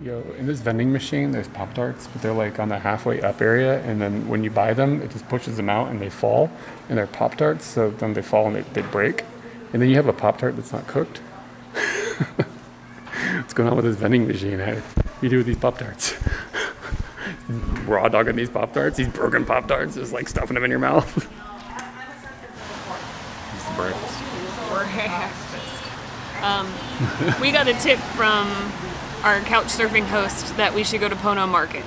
Yo, in this vending machine, there's Pop-Tarts, but they're like on the halfway up area, and then when you buy them, it just pushes them out and they fall, and they're Pop-Tarts, so then they fall and they break. And then you have a Pop-Tart that's not cooked. What's going on with this vending machine? What do you do with these Pop-Tarts? Raw dogging these Pop-Tarts, these broken Pop-Tarts, just like stuffing them in your mouth. It's the breakfast. We got a tip from our couch surfing host that we should go to Pono Market.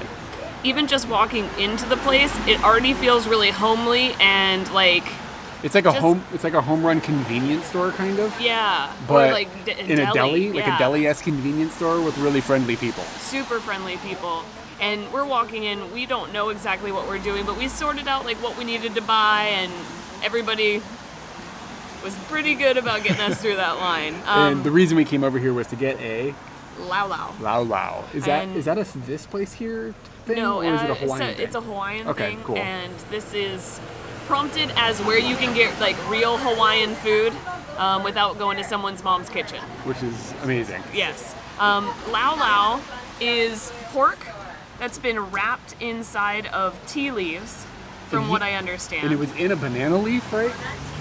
Even just walking into the place, it already feels really homely and like it's like a home run convenience store kind of. Yeah, but or like in a deli, yeah. like a deli-esque convenience store with really friendly people. Super friendly people. And we're walking in, we don't know exactly what we're doing, but we sorted out like what we needed to buy, and everybody was pretty good about getting us through that line. And the reason we came over here was to get a Lau Lau. Lau Lau. Is that this place here thing? No, or is it a Hawaiian thing? It's a Hawaiian thing. thing. Cool. And this is prompted as where you can get like real Hawaiian food without going to someone's mom's kitchen. Which is amazing. Yes. Lau Lau is pork that's been wrapped inside of tea leaves, from what I understand. And it was in a banana leaf, right?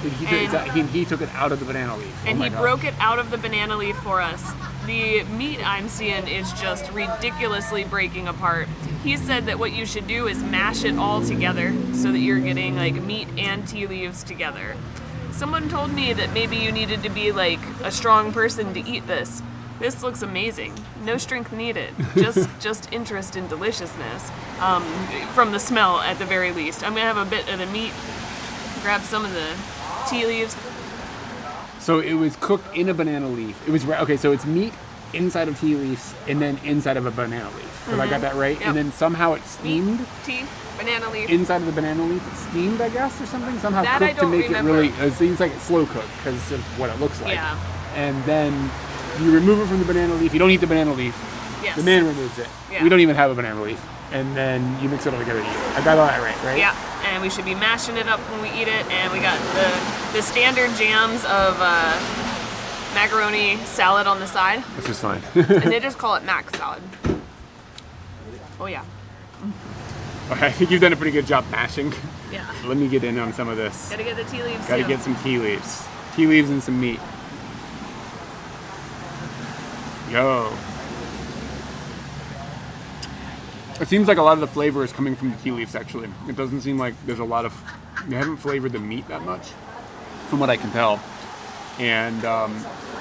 He took it out of the banana leaf. And he broke it out of the banana leaf for us. The meat I'm seeing is just ridiculously breaking apart. He said that what you should do is mash it all together so that you're getting like meat and tea leaves together. Someone told me that maybe you needed to be like a strong person to eat this. This looks amazing. No strength needed. Just interest in deliciousness. From the smell at the very least. I'm gonna have a bit of the meat, grab some of the tea leaves. So it was cooked in a banana leaf. It was okay. So it's meat inside of tea leaves and then inside of a banana leaf. Have I got that right? Yep. And then somehow it's steamed. Meat, tea, banana leaf. Inside of the banana leaf, it's steamed, I guess, or something. Somehow that cooked I don't to make remember. it really. It seems like it's slow cooked because of what it looks like. Yeah. And then you remove it from the banana leaf. You don't eat the banana leaf. Yes. The man removes it. Yeah. We don't even have a banana leaf. And then you mix it all together and eat it. I got all that right? Yeah, and we should be mashing it up when we eat it. And we got the standard jams of macaroni salad on the side. Which is fine. And they just call it mac salad. Oh yeah. I think you've done a pretty good job mashing. Yeah. Let me get in on some of this. Gotta get the tea leaves Gotta too. get some tea leaves. Tea leaves and some meat. Yo. It seems like a lot of the flavor is coming from the tea leaves, actually. It doesn't seem like there's a lot of... They haven't flavored the meat that much, from what I can tell. And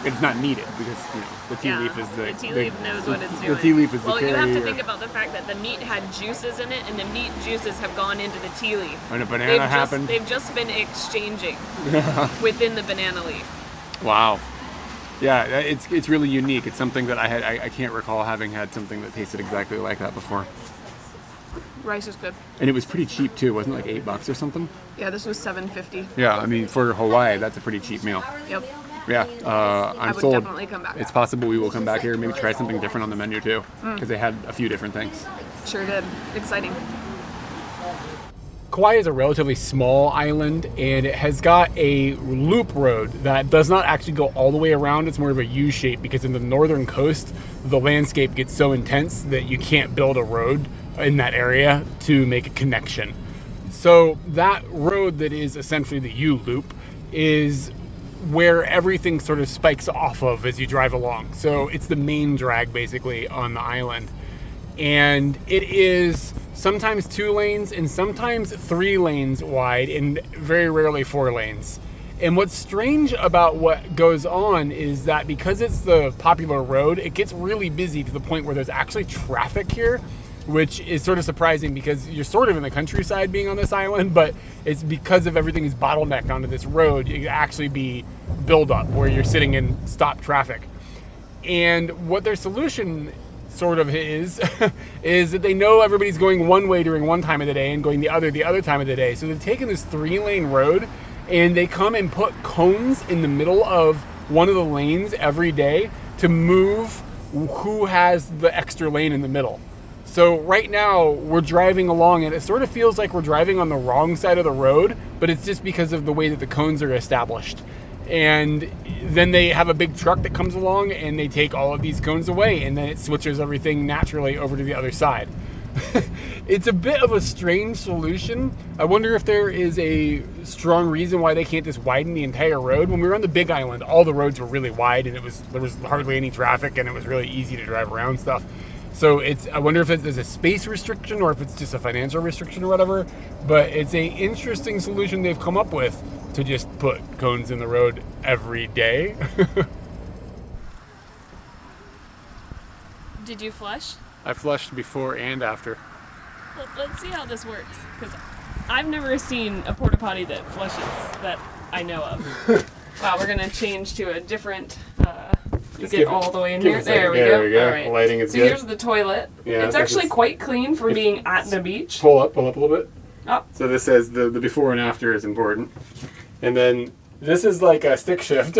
it's not needed, because, you know, the tea leaf is the... The tea leaf knows what it's doing. The tea leaf is the Well, you have to carrier. think about the fact that the meat had juices in it, and the meat juices have gone into the tea leaf. When a banana happened. They've just been exchanging within the banana leaf. Wow. Yeah, it's really unique. It's something that I can't recall having had something that tasted exactly like that before. Rice is good. And it was pretty cheap too, wasn't it like $8 or something? Yeah, this was $7.50. Yeah, I mean for Hawaii, that's a pretty cheap meal. Yep. Yeah, I'm I would sold. definitely come back. It's possible we will come back here and maybe try something different on the menu too, because they had a few different things. Sure did. Exciting. Kauai is a relatively small island, and it has got a loop road that does not actually go all the way around. It's more of a U shape because in the northern coast, the landscape gets so intense that you can't build a road in that area to make a connection. So that road that is essentially the U loop is where everything sort of spikes off of as you drive along. So it's the main drag basically on the island. And it is sometimes 2 lanes and sometimes 3 lanes wide and very rarely 4 lanes. And what's strange about what goes on is that because it's the popular road, it gets really busy to the point where there's actually traffic here, which is sort of surprising because you're sort of in the countryside being on this island, but it's because of everything is bottlenecked onto this road, you can actually be buildup where you're sitting in stop traffic. And what their solution sort of is that they know everybody's going one way during one time of the day and going the other time of the day. So they've taken this 3-lane road and they come and put cones in the middle of one of the lanes every day to move who has the extra lane in the middle. So right now we're driving along and it sort of feels like we're driving on the wrong side of the road, but it's just because of the way that the cones are established. And then they have a big truck that comes along and they take all of these cones away, and then it switches everything naturally over to the other side. It's a bit of a strange solution. I wonder if there is a strong reason why they can't just widen the entire road. When we were on the Big Island, all the roads were really wide and there was hardly any traffic and it was really easy to drive around stuff. So I wonder if there's a space restriction or if it's just a financial restriction or whatever. But it's a interesting solution they've come up with to just put cones in the road every day. Did you flush? I flushed before and after. Let's see how this works, because I've never seen a porta potty that flushes that I know of. Wow, we're gonna change to a different. Get all the way in here. There we go. All right. Lighting is so good. Here's the toilet. Yeah, it's actually quite clean for being at the beach. Pull up a little bit. Oh. So this says the before and after is important, and then this is like a stick shift,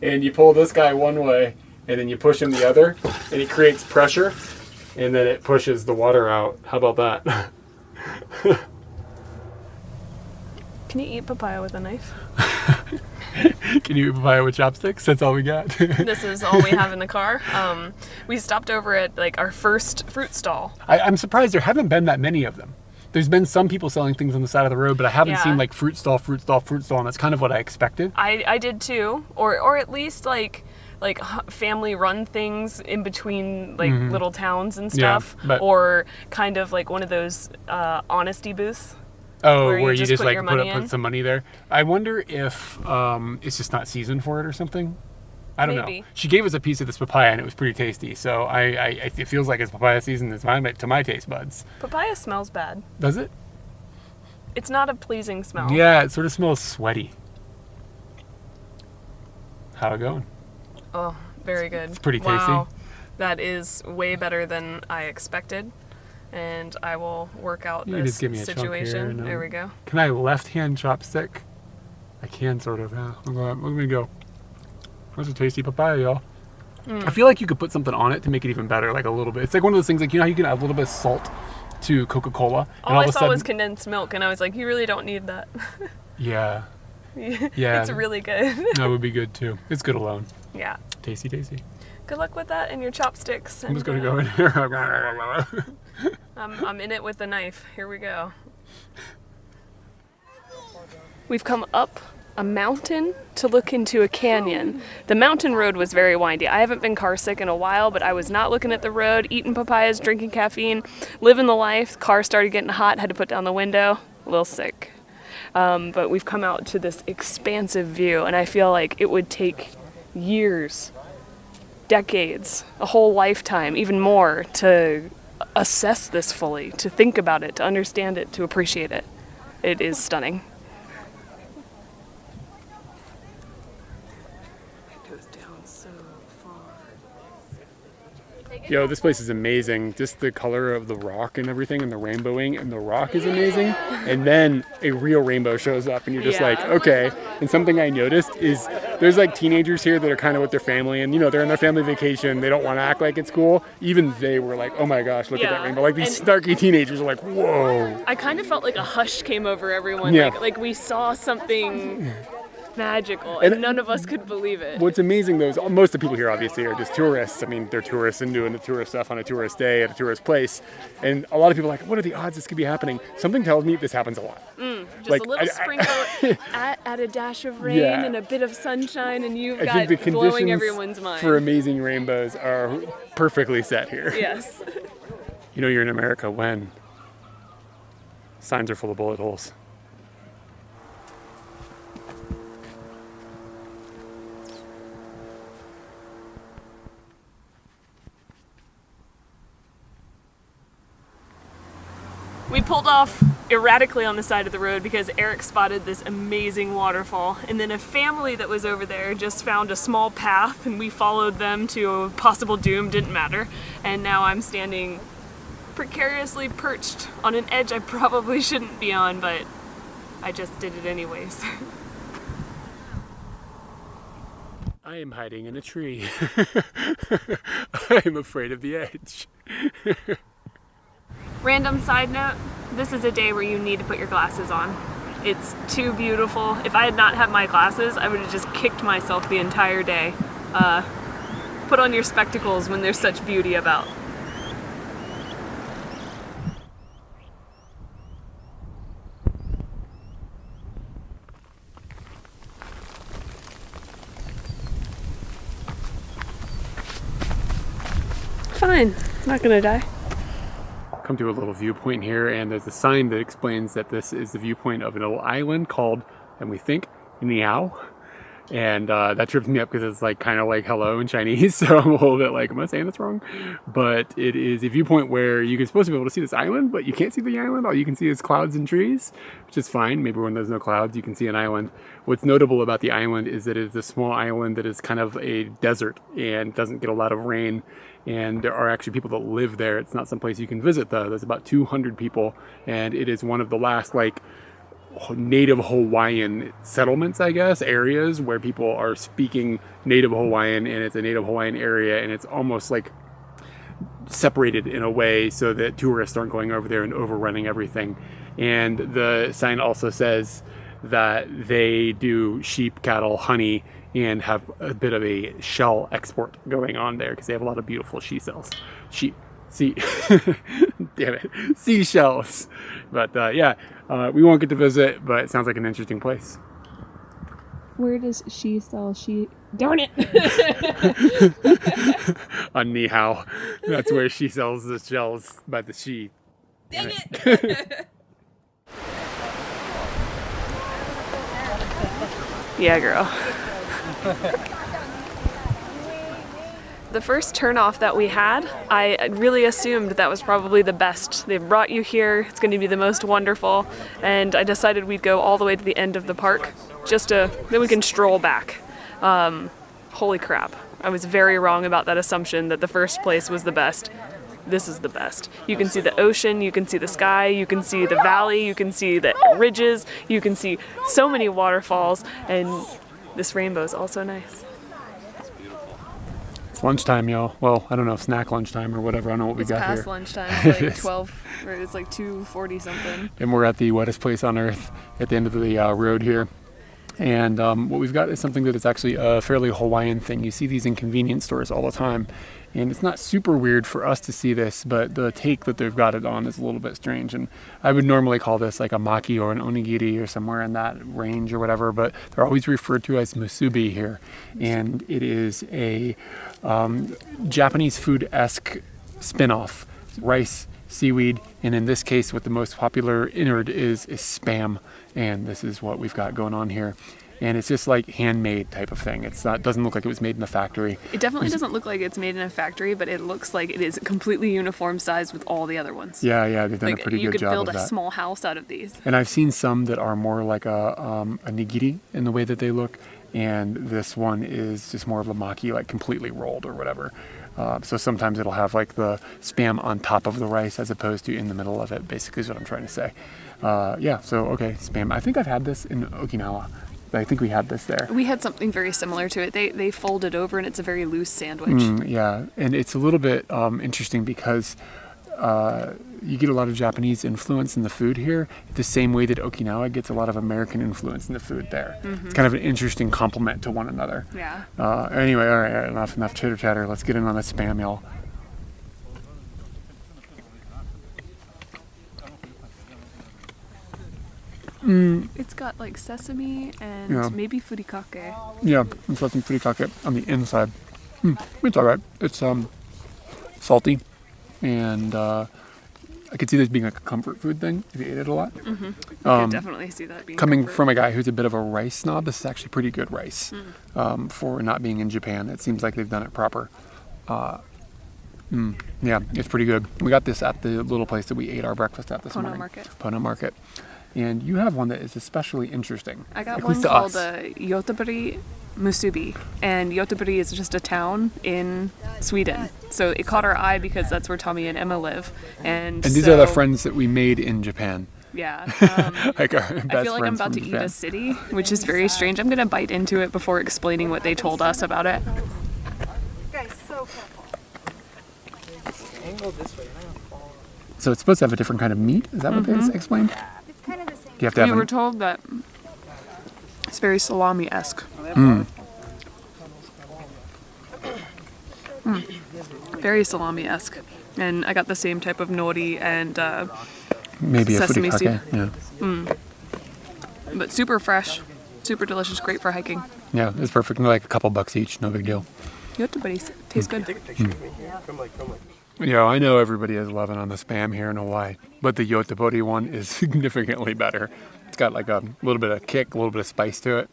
and you pull this guy one way, and then you push him the other, and it creates pressure, and then it pushes the water out. How about that? Can you eat papaya with a knife? Can you eat papaya with chopsticks? That's all we got. This is all we have in the car. We stopped over at like our first fruit stall. I'm surprised there haven't been that many of them. There's been some people selling things on the side of the road, but I haven't seen like fruit stall, and that's kind of what I expected. I did too, or at least like family run things in between like little towns and stuff, or kind of like one of those honesty booths. Oh, where you just like put some money there. I wonder if it's just not seasoned for it or something. I don't know. She gave us a piece of this papaya and it was pretty tasty. So it feels like it's papaya season to my taste buds. Papaya smells bad. Does it? It's not a pleasing smell. Yeah, it sort of smells sweaty. How it going? Oh, very good. It's pretty tasty. Wow. That is way better than I expected. And I will work out this just give me a situation. Chunk here, there we go. Can I left-hand chopstick? I can sort of. Yeah. Let me go. That's a tasty papaya, y'all. I feel like you could put something on it to make it even better, like a little bit. It's like one of those things, like you know how you can add a little bit of salt to Coca-Cola. All I saw was condensed milk, and I was like, you really don't need that. Yeah. Yeah. It's really good. That would be good too. It's good alone. Yeah. Tasty. Good luck with that and your chopsticks. I'm just gonna go in here. I'm in it with the knife. Here we go. We've come up a mountain to look into a canyon. The mountain road was very windy. I haven't been car sick in a while, but I was not looking at the road, eating papayas, drinking caffeine, living the life. Car started getting hot, had to put down the window. A little sick. But we've come out to this expansive view, and I feel like it would take years, decades, a whole lifetime, even more, to assess this fully, to think about it, to understand it, to appreciate it. It is stunning. It goes down so far. Yo, this place is amazing. Just the color of the rock and everything and the rainbowing, and the rock is amazing. And then a real rainbow shows up and you're just like, okay. And something I noticed is there's like teenagers here that are kind of with their family and, you know, they're on their family vacation. They don't want to act like it's cool. Even they were like, oh my gosh, look at that rainbow. Like these snarky teenagers are like, whoa. I kind of felt like a hush came over everyone. Yeah. Like we saw something magical, and none of us could believe it. What's amazing though is most of the people here obviously are just tourists. I mean, they're tourists and doing the tourist stuff on a tourist day at a tourist place. And a lot of people are like, what are the odds this could be happening? Something tells me this happens a lot. Just like, a little sprinkle, add a dash of rain and a bit of sunshine, and you've got blowing everyone's mind. For amazing rainbows are perfectly set here. Yes. You know you're in America when signs are full of bullet holes. We pulled off erratically on the side of the road because Eric spotted this amazing waterfall, and then a family that was over there just found a small path and we followed them to a possible doom, didn't matter. And now I'm standing precariously perched on an edge I probably shouldn't be on, but I just did it anyways. I am hiding in a tree. I am afraid of the edge. Random side note, this is a day where you need to put your glasses on. It's too beautiful. If I had not had my glasses, I would have just kicked myself the entire day. Put on your spectacles when there's such beauty about. Fine, not gonna die. Come to a little viewpoint here, and there's a sign that explains that this is the viewpoint of an little island called, and we think, Niao. And that trips me up because it's like kind of like hello in Chinese, so I'm a little bit like, am I saying this wrong? But it is a viewpoint where you're supposed to be able to see this island, but you can't see the island. All you can see is clouds and trees, which is fine. Maybe when there's no clouds, you can see an island. What's notable about the island is that it is a small island that is kind of a desert and doesn't get a lot of rain. And there are actually people that live there. It's not some place you can visit though. There's about 200 people, and it is one of the last like native Hawaiian settlements, I guess, areas where people are speaking native Hawaiian, and it's a native Hawaiian area, and it's almost like separated in a way so that tourists aren't going over there and overrunning everything. And the sign also says that they do sheep, cattle, honey, and have a bit of a shell export going on there because they have a lot of beautiful seashells. Damn it, seashells. But yeah, we won't get to visit, but it sounds like an interesting place. Where does she sell she? Darn it! On Nihao, that's where she sells the shells by the she. Dang it! Yeah, girl. The first turnoff that we had, I really assumed that was probably the best. They've brought you here, it's going to be the most wonderful, and I decided we'd go all the way to the end of the park, then we can stroll back. Holy crap. I was very wrong about that assumption that the first place was the best. This is the best. You can see the ocean, you can see the sky, you can see the valley, you can see the ridges, you can see so many waterfalls, and this rainbow is also nice. It's lunchtime, y'all. Well, I don't know if snack lunchtime or whatever. I don't know what we got here. It's past lunchtime. It's like 12, or it's like 2:40 something. And we're at the wettest place on earth at the end of the road here. And what we've got is something that is actually a fairly Hawaiian thing. You see these in convenience stores all the time. And it's not super weird for us to see this, but the take that they've got it on is a little bit strange. And I would normally call this like a maki or an onigiri or somewhere in that range or whatever, but they're always referred to as musubi here. And it is a Japanese food-esque spin-off. Rice, seaweed, and in this case, what the most popular innard is Spam. And this is what we've got going on here. And it's just like handmade type of thing. Doesn't look like it was made in a factory. It definitely doesn't look like it's made in a factory, but it looks like it is completely uniform size with all the other ones. Yeah, they've done a pretty good job of that. You could build a small house out of these. And I've seen some that are more like a nigiri in the way that they look, and this one is just more of a maki, like completely rolled or whatever. So sometimes it'll have like the Spam on top of the rice as opposed to in the middle of it, basically is what I'm trying to say. Okay, Spam. I think I've had this in Okinawa. I think we had this there. We had something very similar to it. They fold it over and it's a very loose sandwich. Yeah, and it's a little bit interesting because you get a lot of Japanese influence in the food here, the same way that Okinawa gets a lot of American influence in the food there. Mm-hmm. It's kind of an interesting complement to one another. Yeah. Anyway, all right, enough chitter chatter. Let's get in on the Spam, y'all. It's got like sesame and maybe furikake. Yeah, it's got some furikake on the inside. It's all right. It's salty, and I could see this being like a comfort food thing if you ate it a lot. Mm-hmm. I could definitely see that being coming comfort. From a guy who's a bit of a rice snob. This is actually pretty good rice for not being in Japan. It seems like they've done it proper. Yeah, it's pretty good. We got this at the little place that we ate our breakfast at this morning. Pono Market. And you have one that is especially interesting. I got one called Yotobari Musubi. And Yotobari is just a town in Sweden. So it caught our eye because that's where Tommy and Emma live. And these are the friends that we made in Japan. Yeah. Like our best I feel like I'm about to eat a city, which is very strange. I'm going to bite into it before explaining what they told us about it. Guys, so careful. Angle this way. So it's supposed to have a different kind of meat? Is that what they explained? It's kind of the same you have to have We were told that it's very salami-esque. Very salami-esque. And I got the same type of nori and maybe a sesame furikake. seed. Yeah. But super fresh, super delicious, great for hiking. Yeah, it's perfect. Like a couple bucks each, no big deal. Yotta buddies. Tastes good. Yeah, I know everybody is loving on the Spam here in Hawaii, but the Yotobori one is significantly better. It's got like a little bit of kick, a little bit of spice to it.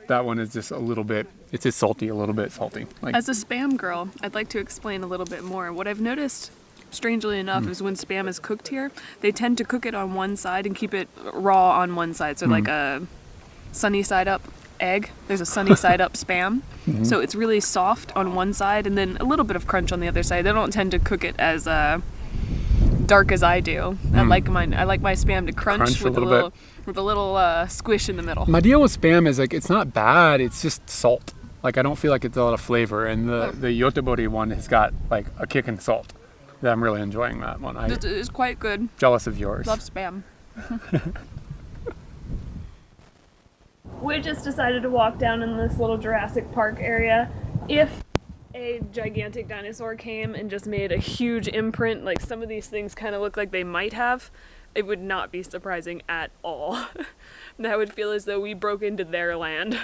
That one is just a little bit, it's just salty, a little bit salty. Like, As a Spam girl, I'd like to explain a little bit more. What I've noticed, strangely enough, is when Spam is cooked here, they tend to cook it on one side and keep it raw on one side. So like a sunny side up egg, there's a sunny side up Spam. So it's really soft on one side and then a little bit of crunch on the other side. They don't tend to cook it as dark as I do. I like my Spam to crunch with a little squish in the middle. my deal with Spam is like, it's not bad, it's just salt. Like, I don't feel like it's a lot of flavor, and the Yotobori one has got like a kick and salt. That I'm really enjoying that one. It's quite good. Jealous of yours. Love Spam. We just decided to walk down in this little Jurassic Park area. If a gigantic dinosaur came and just made a huge imprint, like some of these things kind of look like they might have, it would not be surprising at all. That would feel as though we broke into their land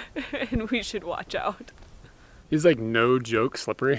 and we should watch out. He's like no joke slippery.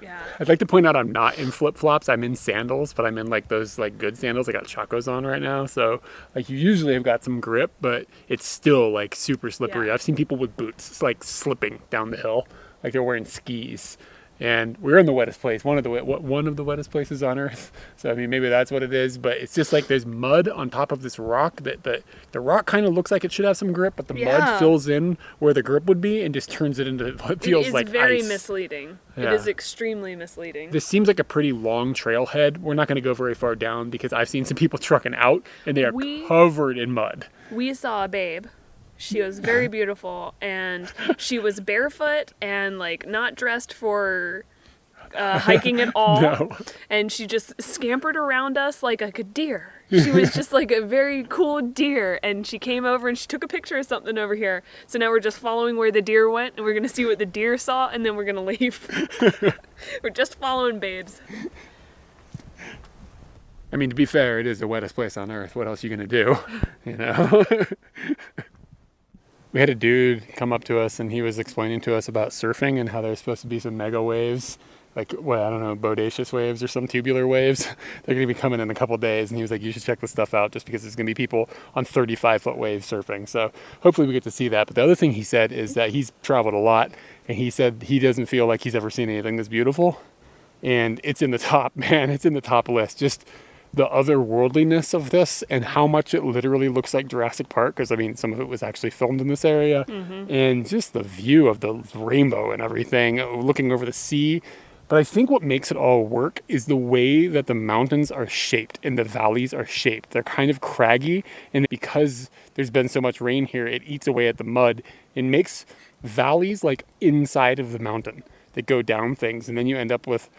Yeah. I'd like to point out I'm not in flip-flops. I'm in sandals, but I'm in like those like good sandals. I got Chacos on right now. So like you usually have got some grip, but it's still like super slippery. Yeah. I've seen people with boots like slipping down the hill, like they're wearing skis. And we're in the wettest place, one of the wettest places on earth. So I mean, maybe that's what it is, but it's just like there's mud on top of this rock that the rock kind of looks like it should have some grip, but the mud fills in where the grip would be and just turns it into what feels like ice. It is very misleading. Yeah. It is extremely misleading. This seems like a pretty long trailhead. We're not going to go very far down because I've seen some people trucking out and they are covered in mud. We saw a babe. She was very beautiful, and she was barefoot and like not dressed for hiking at all. No. And she just scampered around us like a deer. She was just like a very cool deer, and she came over and she took a picture of something over here. So now we're just following where the deer went, and we're gonna see what the deer saw, and then we're gonna leave. We're just following babes. I mean, to be fair, it is the wettest place on earth. What else are you gonna do? You know. We had a dude come up to us and he was explaining to us about surfing and how there's supposed to be some mega waves, like, well, I don't know, bodacious waves or some tubular waves. They're going to be coming in a couple days. And he was like, you should check this stuff out just because there's going to be people on 35-foot waves surfing. So hopefully we get to see that. But the other thing he said is that he's traveled a lot and he said he doesn't feel like he's ever seen anything this beautiful. And it's in the top, man, it's in the top list. Just the otherworldliness of this and how much it literally looks like Jurassic Park, because I mean some of it was actually filmed in this area, and just the view of the rainbow and everything, looking over the sea. But I think what makes it all work is the way that the mountains are shaped and the valleys are shaped. They're kind of craggy, and because there's been so much rain here, it eats away at the mud and makes valleys like inside of the mountain that go down things, and then you end up with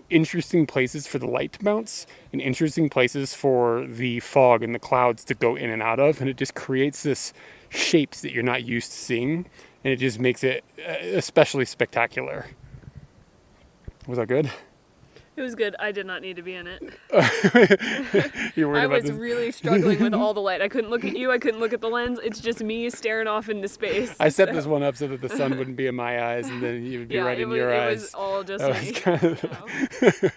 interesting places for the light to bounce and interesting places for the fog and the clouds to go in and out of, and it just creates this shapes that you're not used to seeing, and it just makes it especially spectacular. Was that good? It was good. I did not need to be in it. You're worried I about was this? really struggling with all the light. I couldn't look at you. I couldn't look at the lens. It's just me staring off into space. I set this one up so that the sun wouldn't be in my eyes and then you would be right in your eyes. It was all just That me. was kind of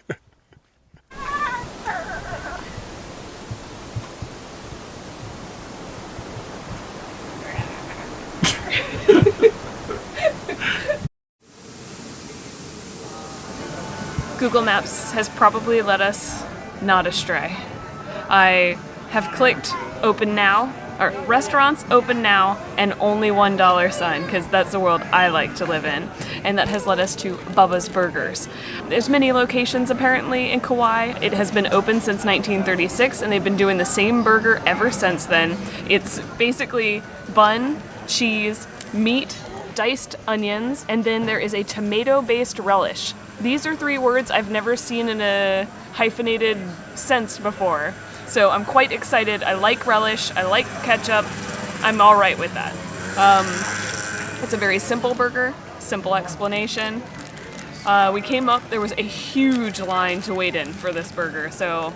Google Maps has probably led us not astray. I have clicked open now, or restaurants open now, and only $1 sign, because that's the world I like to live in. And that has led us to Bubba's Burgers. There's many locations apparently in Kauai. It has been open since 1936, and they've been doing the same burger ever since then. It's basically bun, cheese, meat, diced onions, and then there is a tomato-based relish. These are 3 words I've never seen in a hyphenated sense before. So I'm quite excited. I like relish. I like ketchup. I'm all right with that. It's a very simple burger, simple explanation. We came up, there was a huge line to wait in for this burger, so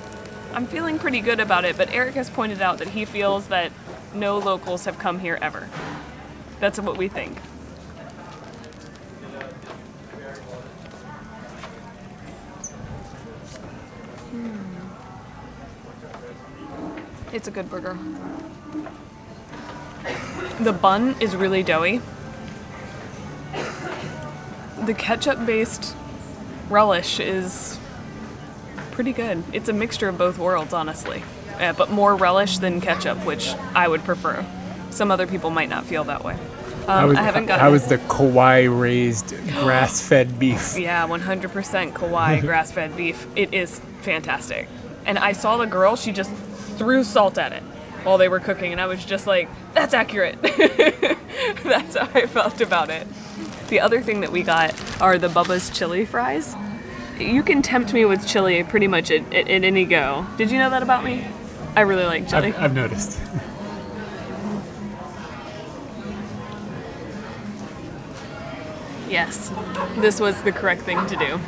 I'm feeling pretty good about it, but Eric has pointed out that he feels that no locals have come here ever. That's what we think. It's a good burger. The bun is really doughy. The ketchup-based relish is pretty good. It's a mixture of both worlds, honestly. But more relish than ketchup, which I would prefer. Some other people might not feel that way. I haven't gotten... How is the Kauai raised grass-fed beef? Yeah, 100% Kauai grass-fed beef. It is fantastic. And I saw the girl, she just threw salt at it while they were cooking, and I was just like, that's accurate. That's how I felt about it. The other thing that we got are the Bubba's chili fries. You can tempt me with chili pretty much at any go. Did you know that about me? I really like chili. I've noticed. Yes, this was the correct thing to do.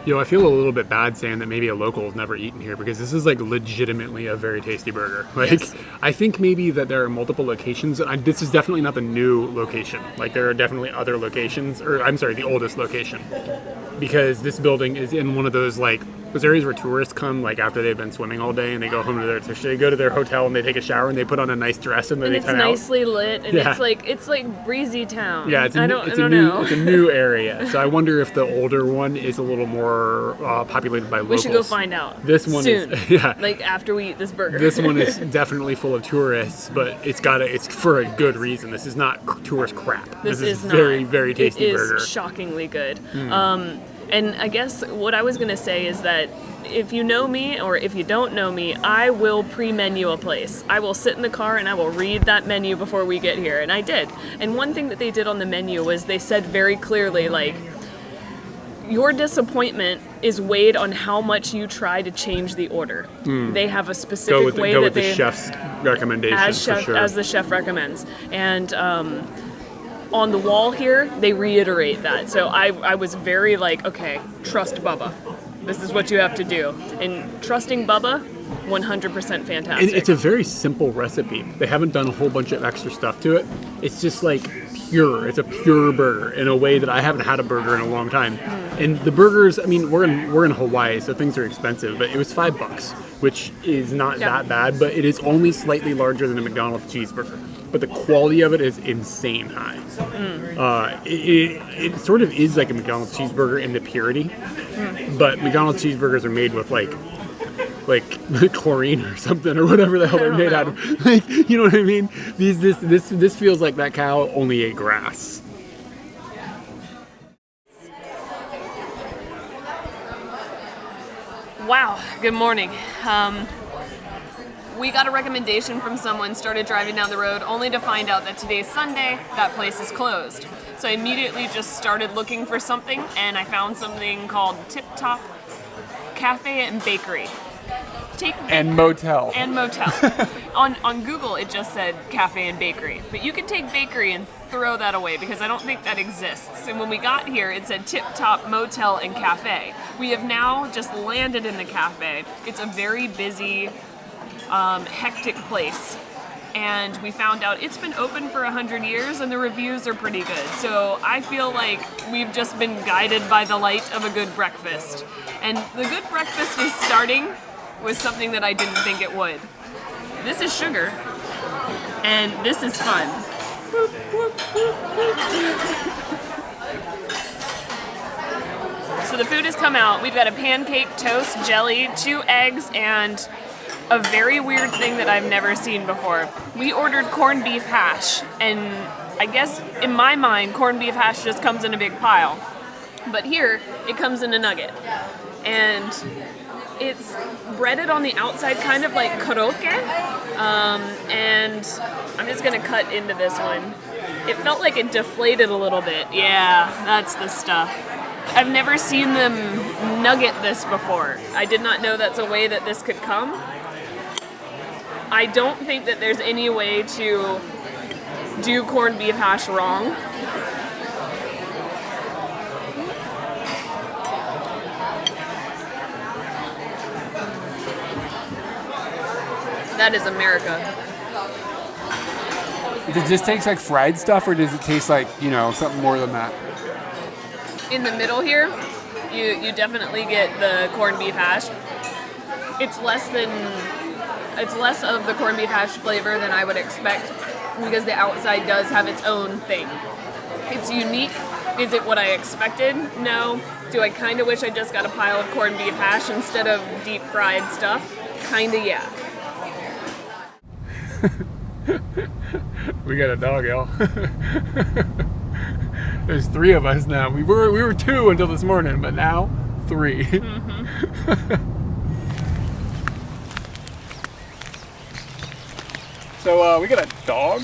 I feel a little bit bad saying that maybe a local has never eaten here because this is like legitimately a very tasty burger. Like, yes. I think maybe that there are multiple locations. This is definitely not the new location. Like, there are definitely other locations, or I'm sorry, the oldest location, because this building is in one of those like those areas where tourists come like after they've been swimming all day and they go home to they go to their hotel and they take a shower and they put on a nice dress and then they come out. It's nicely lit and it's like breezy town. Yeah, I don't know. It's a new area. So I wonder if the older one is a little more populated by locals. We should go find out. This one soon. is like after we eat this burger. This one is definitely full of tourists, but it's for a good reason. This is not tourist crap. This is very, very tasty burger. It is shockingly good. And I guess what I was going to say is that if you know me or if you don't know me, I will pre-menu a place. I will sit in the car and I will read that menu before we get here. And I did. And one thing that they did on the menu was they said very clearly, like, your disappointment is weighed on how much you try to change the order. They have a specific way that they... Go with the chef's recommendation, as the chef recommends. And... on the wall here, they reiterate that. So I was very like, okay, trust Bubba. This is what you have to do. And trusting Bubba, 100% fantastic. It's a very simple recipe. They haven't done a whole bunch of extra stuff to it. It's just like pure. It's a pure burger in a way that I haven't had a burger in a long time. And the burgers, I mean, we're in Hawaii, so things are expensive, but it was $5, which is not that bad, but it is only slightly larger than a McDonald's cheeseburger. But the quality of it is insane high. It sort of is like a McDonald's cheeseburger in the purity, but McDonald's cheeseburgers are made with like chlorine or something or whatever the hell they're made out of. Like, you know what I mean? This feels like that cow only ate grass. Wow. Good morning. We got a recommendation from someone, started driving down the road, only to find out that today's Sunday, that place is closed. So I immediately just started looking for something, and I found something called Tip Top Cafe and Bakery. And motel. And motel. On Google, it just said cafe and bakery. But you can take bakery and throw that away because I don't think that exists. And when we got here, it said Tip Top Motel and Cafe. We have now just landed in the cafe. It's a very busy... hectic place, and we found out it's been open for 100 years and the reviews are pretty good. So I feel like we've just been guided by the light of a good breakfast, and the good breakfast is starting with something that I didn't think it would. This is sugar, and this is fun. So the food has come out. We've got a pancake, toast, jelly, 2 eggs, and a very weird thing that I've never seen before. We ordered corned beef hash, and I guess in my mind, corned beef hash just comes in a big pile. But here, it comes in a nugget. And it's breaded on the outside, kind of like koroke. And I'm just gonna cut into this one. It felt like it deflated a little bit. Yeah, that's the stuff. I've never seen them nugget this before. I did not know that's a way that this could come. I don't think that there's any way to do corned beef hash wrong. That is America. Does this taste like fried stuff, or does it taste like, you know, something more than that? In the middle here, you definitely get the corned beef hash. It's less of the corned beef hash flavor than I would expect, because the outside does have its own thing. It's unique. Is it what I expected? No. Do I kind of wish I just got a pile of corned beef hash instead of deep fried stuff? Kinda, yeah. We got a dog, y'all. There's 3 of us now. We were 2 until this morning, but now 3. Mm-hmm. So we got a dog.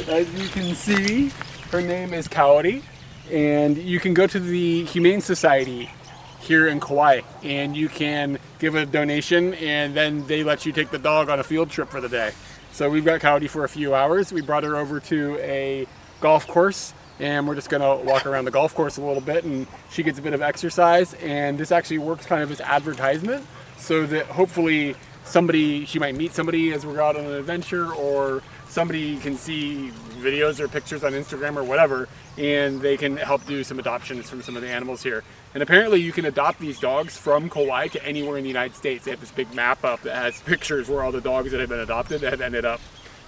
As you can see, her name is Kyde, and you can go to the Humane Society here in Kauai, and you can give a donation, and then they let you take the dog on a field trip for the day. So we've got Kyde for a few hours. We brought her over to a golf course, and we're just gonna walk around the golf course a little bit, and she gets a bit of exercise. And this actually works kind of as advertisement, so that hopefully she might meet somebody as we're out on an adventure, or somebody can see videos or pictures on Instagram or whatever, and they can help do some adoptions from some of the animals here. And apparently you can adopt these dogs from Kauai to anywhere in the United States. They have this big map up that has pictures where all the dogs that have been adopted have ended up.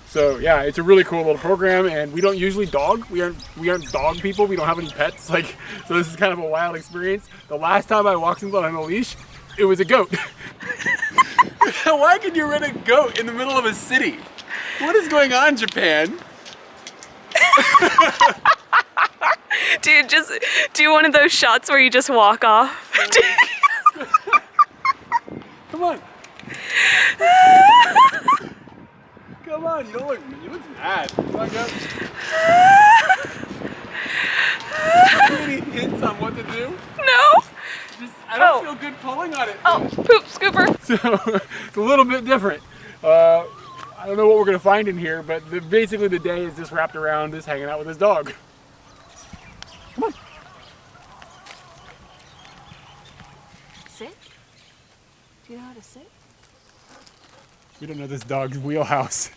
So yeah, it's a really cool little program, and we don't usually dog. We aren't dog people. We don't have any pets. So this is kind of a wild experience. The last time I walked something on a leash, it was a goat. Why could you rent a goat in the middle of a city? What is going on, Japan? Dude, just do one of those shots where you just walk off. Come on. Come on, you look mad. Come on, go. Do you have any hints on what to do? No. I don't feel good pulling on it. Oh, poop scooper. So it's a little bit different. I don't know what we're gonna find in here, but basically the day is just wrapped around just hanging out with his dog. Come on. Sit. Do you know how to sit? We don't know this dog's wheelhouse.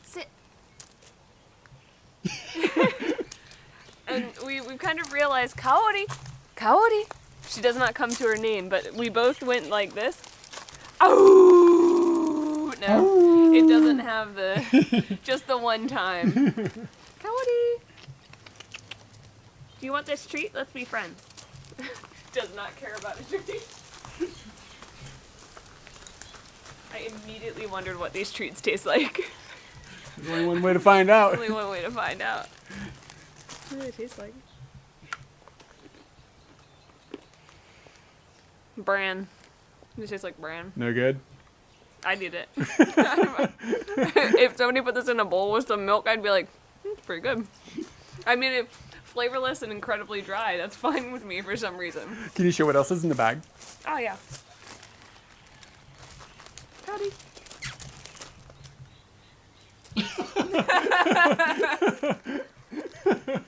Sit. And we've kind of realized Kyde. She does not come to her name, but we both went like this. Oh no, it doesn't have the just the one time. Kyde, do you want this treat? Let's be friends. Does not care about a treat. I immediately wondered what these treats taste like. There's only one way to find out. Only one way to find out. What do they taste like? Bran. It tastes like bran. No good? I'd eat it. If somebody put this in a bowl with some milk, I'd be like, it's pretty good. I mean, if flavorless and incredibly dry, that's fine with me for some reason. Can you show what else is in the bag? Oh, yeah. Howdy.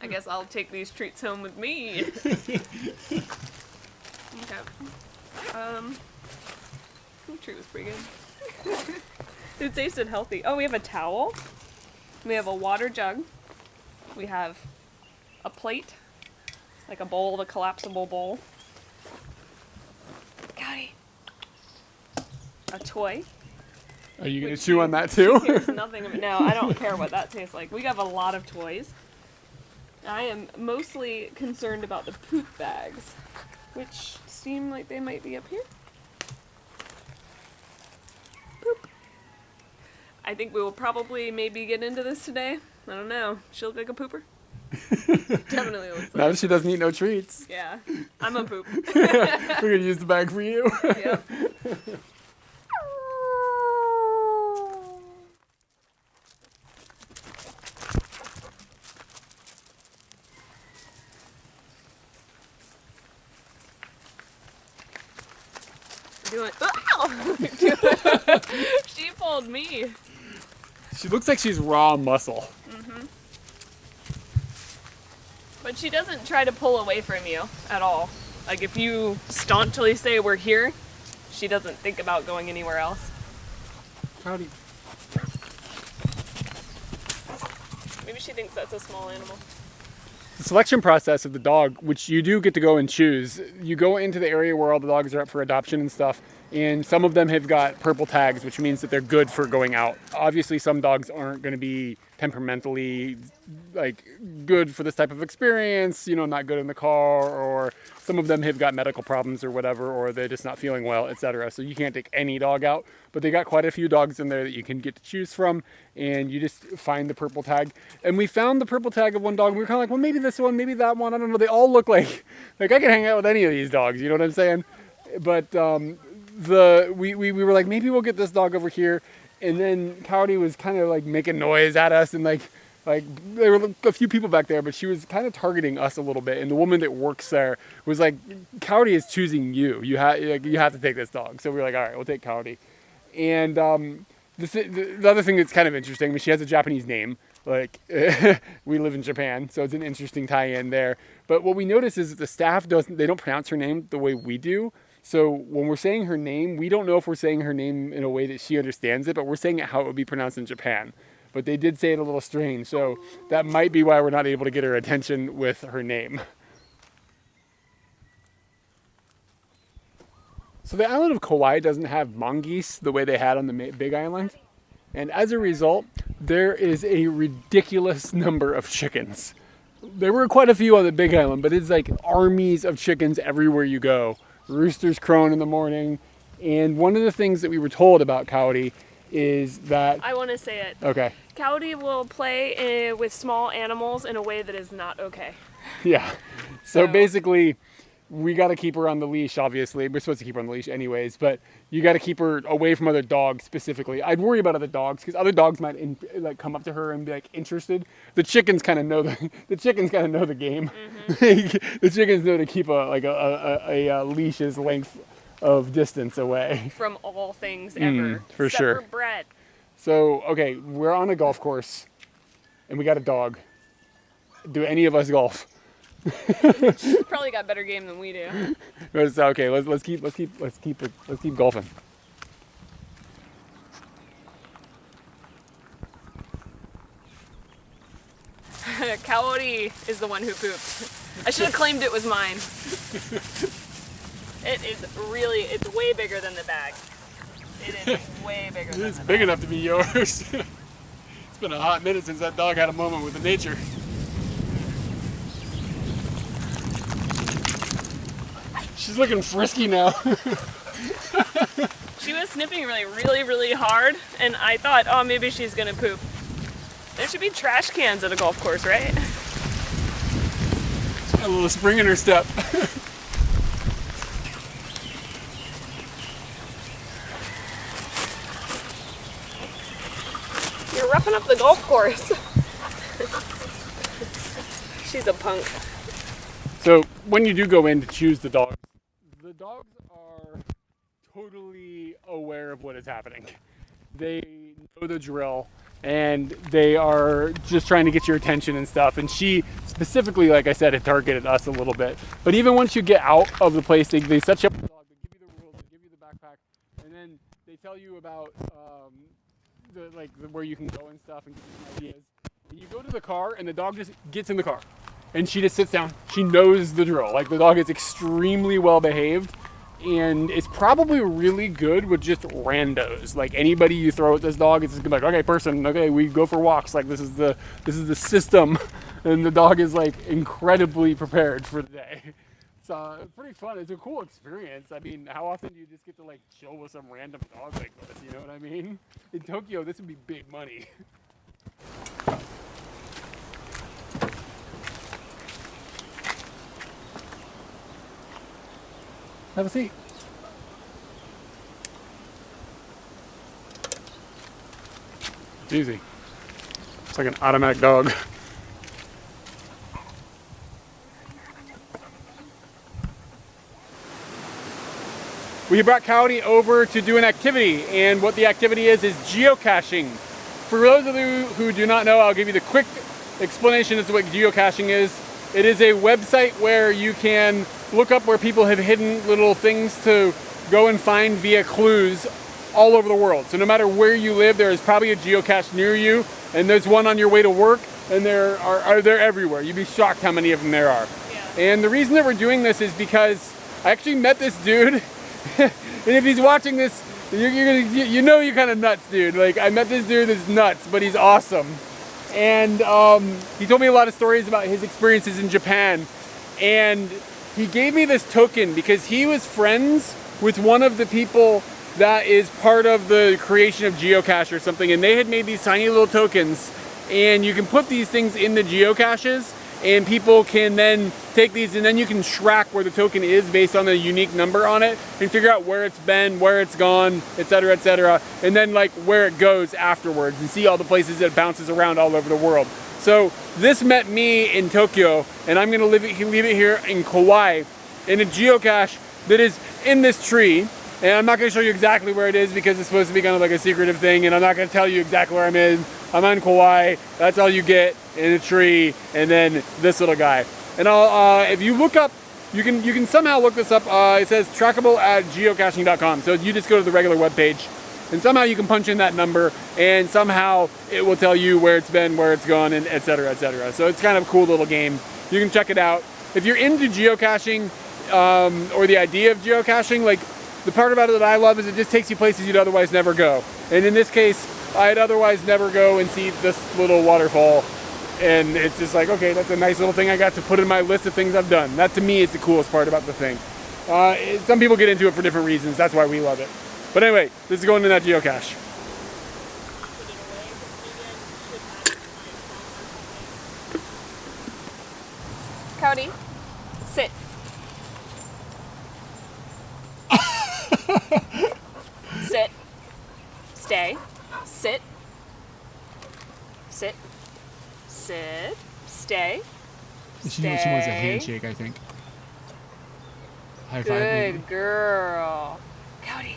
I guess I'll take these treats home with me. Okay. The treat was pretty good. It tasted healthy. Oh, we have a towel. We have a water jug. We have a plate, like a bowl, the collapsible bowl. Kyde. A toy. Are you going to chew on that too? There's nothing of it. No, I don't care what that tastes like. We have a lot of toys. I am mostly concerned about the poop bags, which seem like they might be up here. Poop. I think we will probably maybe get into this today. I don't know. She look like a pooper? Definitely looks like Now that she doesn't eat no treats. Yeah, I'm a poop. We're going to use the bag for you. Yep. told me. She looks like she's raw muscle. But she doesn't try to pull away from you at all. Like if you staunchly say we're here, she doesn't think about going anywhere else. Howdy. Maybe she thinks that's a small animal. The selection process of the dog, which you do get to go and choose, you go into the area where all the dogs are up for adoption and stuff, and some of them have got purple tags, which means that they're good for going out. Obviously, some dogs aren't going to be temperamentally like good for this type of experience, you know, not good in the car, or some of them have got medical problems or whatever, or they're just not feeling well, etc. So you can't take any dog out, but they got quite a few dogs in there that you can get to choose from, and you just find the purple tag. And we found the purple tag of one dog, and we were kind of like, well, maybe this one, maybe that one, I don't know. They all look like I can hang out with any of these dogs, you know what I'm saying? But we were like, maybe we'll get this dog over here. And then Kyde was kind of like making noise at us, and like there were a few people back there, but she was kind of targeting us a little bit. And the woman that works there was like, Kyde is choosing you. You have to take this dog. So we were like, all right, we'll take Kyde. And the other thing that's kind of interesting, I mean, she has a Japanese name. Like we live in Japan, so it's an interesting tie-in there. But what we notice is that the staff they don't pronounce her name the way we do. So when we're saying her name, we don't know if we're saying her name in a way that she understands it, but we're saying it how it would be pronounced in Japan. But they did say it a little strange, so that might be why we're not able to get her attention with her name. So the island of Kauai doesn't have mongoose the way they had on the Big Island. And as a result, there is a ridiculous number of chickens. There were quite a few on the Big Island, but it's like armies of chickens everywhere you go. Roosters crowing in the morning. And one of the things that we were told about Kyde is that... I want to say it. Okay. Kyde will play with small animals in a way that is not okay. Yeah. So basically, we got to keep her on the leash, obviously. We're supposed to keep her on the leash anyways, but you got to keep her away from other dogs specifically. I'd worry about other dogs because other dogs might come up to her and be like interested. The chickens kind of know the chickens kind of know the game. Mm-hmm. The chickens know to keep a leash's length of distance away from all things ever. For except sure. For Brett. So okay, we're on a golf course, and we got a dog. Do any of us golf? Probably got better game than we do. Okay, let's keep golfing. Coyote is the one who pooped. I should have claimed it was mine. It's way bigger than the bag. It is way bigger than the bag. It's big enough to be yours. It's been a hot minute since that dog had a moment with the nature. She's looking frisky now. She was sniffing really hard, and I thought, oh, maybe she's gonna poop. There should be trash cans at a golf course, right? She's got a little spring in her step. You're roughing up the golf course. She's a punk. So when you do go in to choose the dogs are totally aware of what is happening. They know the drill, and they are just trying to get your attention and stuff. And she specifically, like I said, had targeted us a little bit. But even once you get out of the place, they set you up with the dog, they give you the rules, they give you the backpack, and then they tell you about where you can go and stuff and give you some ideas. And you go to the car, and the dog just gets in the car. And she just sits down. She knows the drill. Like, the dog is extremely well behaved, and it's probably really good with just randos. Like, anybody you throw at this dog, it's just like, okay, person, okay, we go for walks. Like, this is the system, and the dog is like incredibly prepared for the day. It's pretty fun. It's a cool experience. I mean, how often do you just get to like chill with some random dog like this? You know what I mean? In Tokyo, this would be big money. Have a seat. It's easy. It's like an automatic dog. we brought Kauai over to do an activity, and what the activity is geocaching. For those of you who do not know, I'll give you the quick explanation as to what geocaching is. It is a website where you can look up where people have hidden little things to go and find via clues all over the world. So no matter where you live, there is probably a geocache near you, and there's one on your way to work, and they're everywhere. You'd be shocked how many of them there are. Yeah. And the reason that we're doing this is because I actually met this dude, and if he's watching this, you know you're kind of nuts, dude. Like, I met this dude that's nuts, but he's awesome. And he told me a lot of stories about his experiences in Japan, and he gave me this token because he was friends with one of the people that is part of the creation of Geocache or something, and they had made these tiny little tokens, and you can put these things in the geocaches, and people can then take these, and then you can track where the token is based on the unique number on it, and figure out where it's been, where it's gone, etc., and then like where it goes afterwards, and see all the places that it bounces around all over the world. So this met me in Tokyo, and I'm gonna leave it here in Kauai, in a geocache that is in this tree. And I'm not going to show you exactly where it is because it's supposed to be kind of like a secretive thing, and I'm not going to tell you exactly where I'm in. I'm on Kauai. That's all you get in a tree, and then this little guy. And if you look up, you can somehow look this up. It says trackable at geocaching.com. So you just go to the regular webpage, and somehow you can punch in that number, and somehow it will tell you where it's been, where it's gone, and etc. So it's kind of a cool little game. You can check it out. If you're into geocaching or the idea of geocaching, like, the part about it that I love is it just takes you places you'd otherwise never go. And in this case, I'd otherwise never go and see this little waterfall. And it's just like, okay, that's a nice little thing I got to put in my list of things I've done. That to me is the coolest part about the thing. Some people get into it for different reasons. That's why we love it. But anyway, this is going in that geocache. Kauai, sit. Sit. Stay. Sit. Sit. Sit. Stay. She wants a handshake, I think. High five. Good girl. Kauai.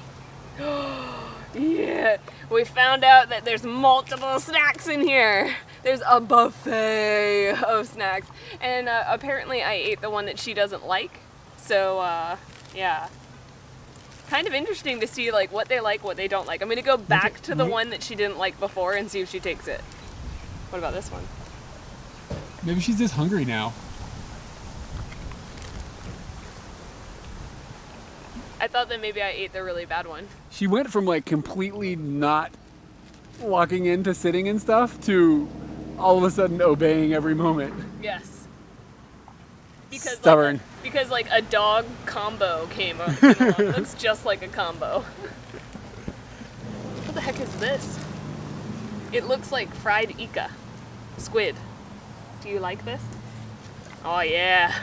Yeah. We found out that there's multiple snacks in here. There's a buffet of snacks. And apparently I ate the one that she doesn't like. So, yeah. Kind of interesting to see like what they like, what they don't like. I'm gonna go back to the one that she didn't like before and see if she takes it. What about this one? Maybe she's just hungry now. I thought that maybe I ate the really bad one. She went from like completely not locking into sitting and stuff to all of a sudden obeying every moment. Yes. Because stubborn. Because a dog combo came along. It looks just like a combo. What the heck is this? It looks like fried Ika. Squid. Do you like this? Oh yeah.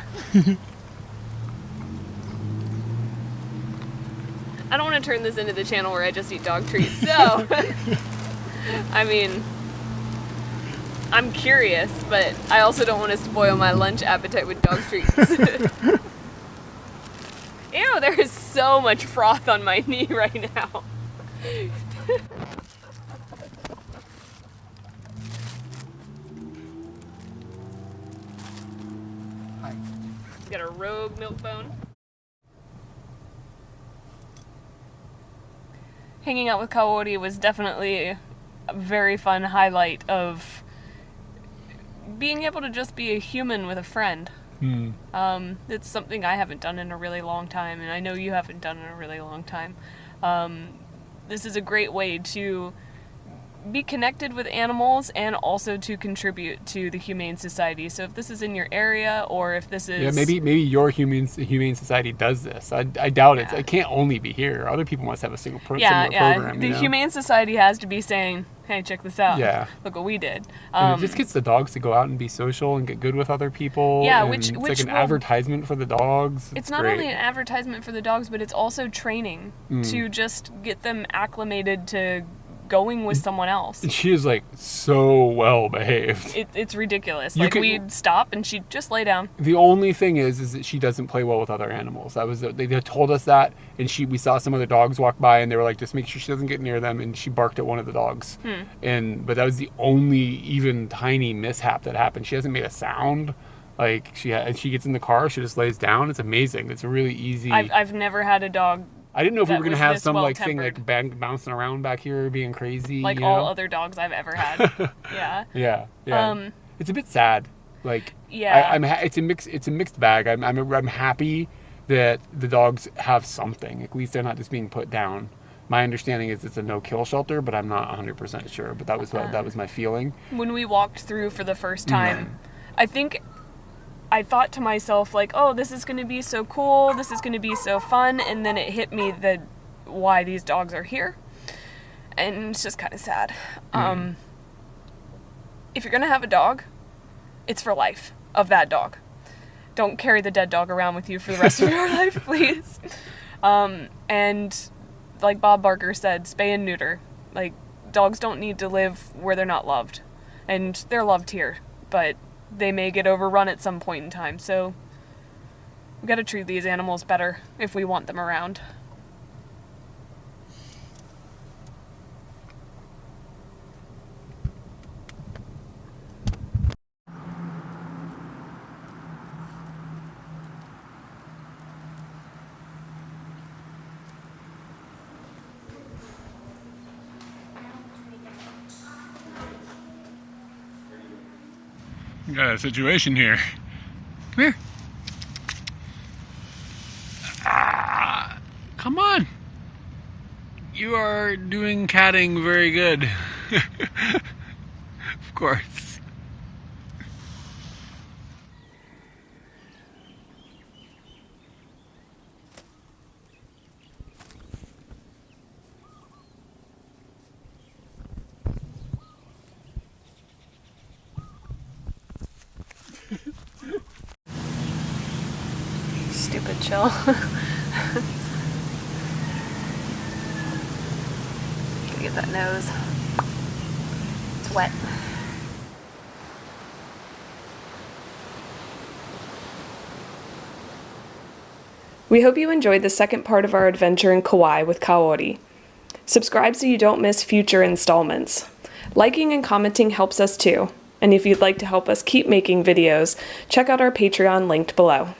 I don't want to turn this into the channel where I just eat dog treats, so I mean, I'm curious, but I also don't want to spoil my lunch appetite with dog treats. Ew, there is so much froth on my knee right now. Hi. Got a rogue milk bone. Hanging out with Kauai was definitely a very fun highlight of being able to just be a human with a friend. It's something I haven't done in a really long time, and I know you haven't done in a really long time. This is a great way to be connected with animals and also to contribute to the Humane Society. So if this is in your area, or if this is... Yeah, maybe your Humane Society does this. I doubt it. It can't only be here. Other people must have a similar program. The Humane Society has to be saying, hey, check this out. Yeah. Look what we did. And it just gets the dogs to go out and be social and get good with other people. Yeah, it's like an advertisement for the dogs. It's not only an advertisement for the dogs, but it's also training to just get them acclimated to going with someone else. And she is like so well behaved. It's ridiculous. You Like could- we'd stop and she'd just lay down. The only thing is that she doesn't play well with other animals. That was they had told us that, and we saw some other dogs walk by, and they were like, just make sure she doesn't get near them, and she barked at one of the dogs. But that was the only even tiny mishap that happened. She hasn't made a sound. Like she gets in the car, she just lays down. It's amazing. It's a really easy. I've never had a dog I didn't know if we that were gonna was have this some like thing well-tempered. like bouncing around back here, being crazy. like you all know? other dogs I've ever had. Yeah. Yeah. It's a bit sad. Like Yeah. it's a mixed bag. I'm happy that the dogs have something. At least they're not just being put down. My understanding is it's a no-kill shelter, but I'm not 100% sure. But that was my feeling. When we walked through for the first time, I think I thought to myself, like, oh, this is going to be so cool, this is going to be so fun, and then it hit me that why these dogs are here, and it's just kind of sad. If you're going to have a dog, it's for life of that dog. Don't carry the dead dog around with you for the rest of your life, please. And like Bob Barker said, spay and neuter. Like, dogs don't need to live where they're not loved, and they're loved here, but they may get overrun at some point in time, so we gotta treat these animals better if we want them around. Got a situation here. Come here. Come on. You are doing catting very good. Of course. Stupid chill. Get that nose. It's wet. We hope you enjoyed the second part of our adventure in Kauai with Kaori. Subscribe so you don't miss future installments. Liking and commenting helps us too, and if you'd like to help us keep making videos, check out our Patreon linked below.